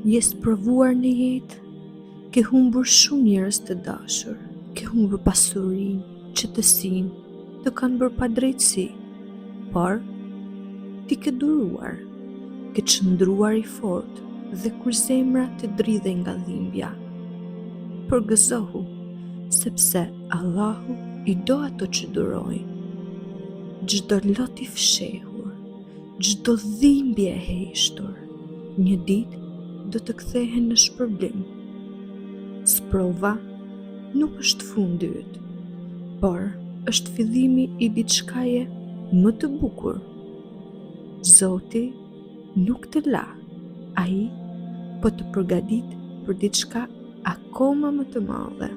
Je provuar në jetë, ke humbur shumë njerëz të dashur, ke humbur pasurinë, qetësinë, të kanë bërë pa drejtësi, por ti ke duruar, ke qëndruar i fortë dhe kur zemra të dridhe nga dhimbja, përgëzohu, sepse Allahu i do ato që durojnë. Çdo lot i fshehur, çdo dhimbje e heshtur, një ditë do të kthehen në shpërblim. Sprova nuk është fundi yt, por është fillimi i diçkaje më të bukur. Zoti nuk të la, ai po të përgatit për diçka akoma më të madhe.